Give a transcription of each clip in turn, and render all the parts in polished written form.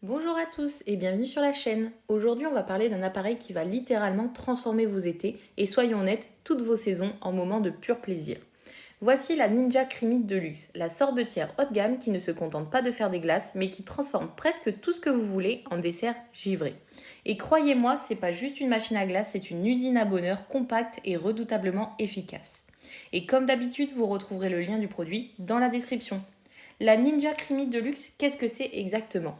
Bonjour à tous et bienvenue sur la chaîne. Aujourd'hui, on va parler d'un appareil qui va littéralement transformer vos étés et soyons honnêtes, toutes vos saisons en moments de pur plaisir. Voici la Ninja Creamy Deluxe, la sorbetière haut de gamme qui ne se contente pas de faire des glaces mais qui transforme presque tout ce que vous voulez en dessert givré. Et croyez-moi, c'est pas juste une machine à glace, c'est une usine à bonheur compacte et redoutablement efficace. Et comme d'habitude, vous retrouverez le lien du produit dans la description. La Ninja Creamy Deluxe, qu'est-ce que c'est exactement ?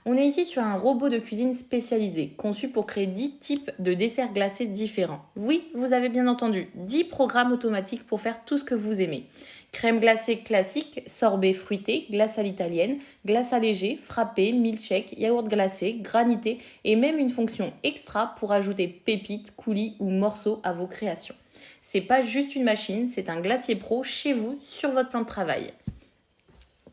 On est ici sur un robot de cuisine spécialisé, conçu pour créer 10 types de desserts glacés différents. Oui, vous avez bien entendu, 10 programmes automatiques pour faire tout ce que vous aimez. Crème glacée classique, sorbet fruité, glace à l'italienne, glace allégée, frappé, milkshake, yaourt glacé, granité et même une fonction extra pour ajouter pépites, coulis ou morceaux à vos créations. C'est pas juste une machine, c'est un glacier pro chez vous sur votre plan de travail.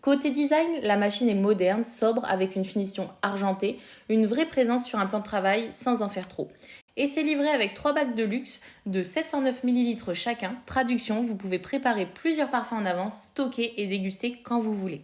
Côté design, la machine est moderne, sobre, avec une finition argentée, une vraie présence sur un plan de travail sans en faire trop. Et c'est livré avec 3 bacs de luxe de 709 ml chacun. Traduction, vous pouvez préparer plusieurs parfums en avance, stocker et déguster quand vous voulez.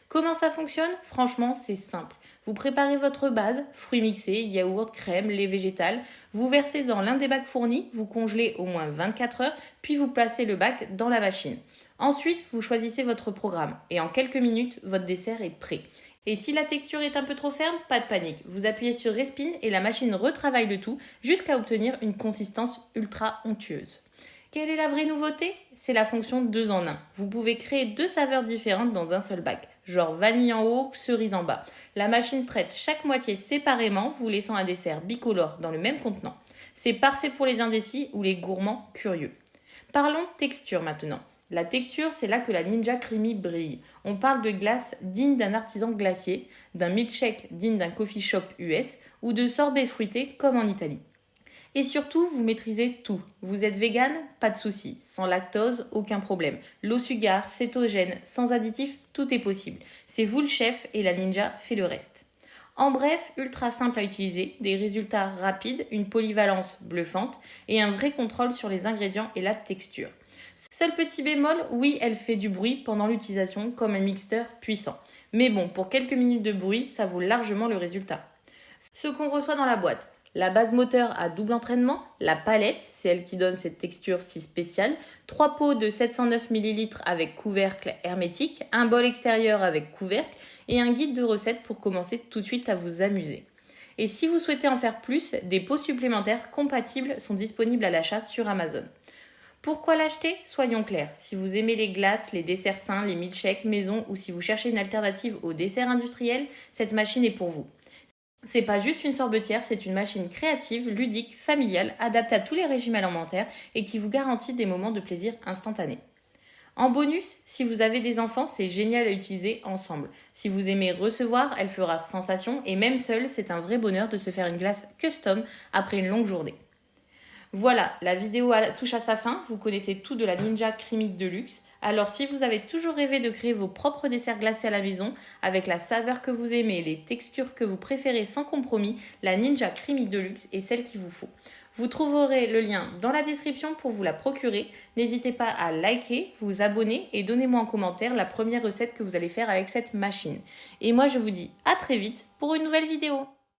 Comment ça fonctionne ? Franchement, c'est simple. Vous préparez votre base, fruits mixés, yaourt, crème, lait végétal. Vous versez dans l'un des bacs fournis, vous congelez au moins 24 heures, puis vous placez le bac dans la machine. Ensuite, vous choisissez votre programme et en quelques minutes, votre dessert est prêt. Et si la texture est un peu trop ferme, pas de panique. Vous appuyez sur Respin et la machine retravaille le tout jusqu'à obtenir une consistance ultra onctueuse. Quelle est la vraie nouveauté ? C'est la fonction 2 en 1. Vous pouvez créer 2 saveurs différentes dans un seul bac, genre vanille en haut, cerise en bas. La machine traite chaque moitié séparément, vous laissant un dessert bicolore dans le même contenant. C'est parfait pour les indécis ou les gourmands curieux. Parlons texture maintenant. La texture, c'est là que la Ninja Creamy brille. On parle de glace digne d'un artisan glacier, d'un milkshake digne d'un coffee shop US ou de sorbet fruité comme en Italie. Et surtout, vous maîtrisez tout. Vous êtes vegan ? Pas de souci. Sans lactose, aucun problème. Low sugar, cétogène, sans additifs, tout est possible. C'est vous le chef et la Ninja fait le reste. En bref, ultra simple à utiliser, des résultats rapides, une polyvalence bluffante et un vrai contrôle sur les ingrédients et la texture. Seul petit bémol, oui, elle fait du bruit pendant l'utilisation comme un mixeur puissant. Mais bon, pour quelques minutes de bruit, ça vaut largement le résultat. Ce qu'on reçoit dans la boîte. La base moteur à double entraînement, la palette, c'est elle qui donne cette texture si spéciale, 3 pots de 709 ml avec couvercle hermétique, un bol extérieur avec couvercle et un guide de recettes pour commencer tout de suite à vous amuser. Et si vous souhaitez en faire plus, des pots supplémentaires compatibles sont disponibles à l'achat sur Amazon. Pourquoi l'acheter ? Soyons clairs, si vous aimez les glaces, les desserts sains, les milkshakes maison ou si vous cherchez une alternative aux desserts industriels, cette machine est pour vous. C'est pas juste une sorbetière, c'est une machine créative, ludique, familiale, adaptée à tous les régimes alimentaires et qui vous garantit des moments de plaisir instantanés. En bonus, si vous avez des enfants, c'est génial à utiliser ensemble. Si vous aimez recevoir, elle fera sensation et même seule, c'est un vrai bonheur de se faire une glace custom après une longue journée. Voilà, la vidéo touche à sa fin. Vous connaissez tout de la Ninja Creamy Deluxe. Alors si vous avez toujours rêvé de créer vos propres desserts glacés à la maison, avec la saveur que vous aimez et les textures que vous préférez sans compromis, la Ninja Creamy Deluxe est celle qu'il vous faut. Vous trouverez le lien dans la description pour vous la procurer. N'hésitez pas à liker, vous abonner et donnez-moi en commentaire la première recette que vous allez faire avec cette machine. Et moi je vous dis à très vite pour une nouvelle vidéo.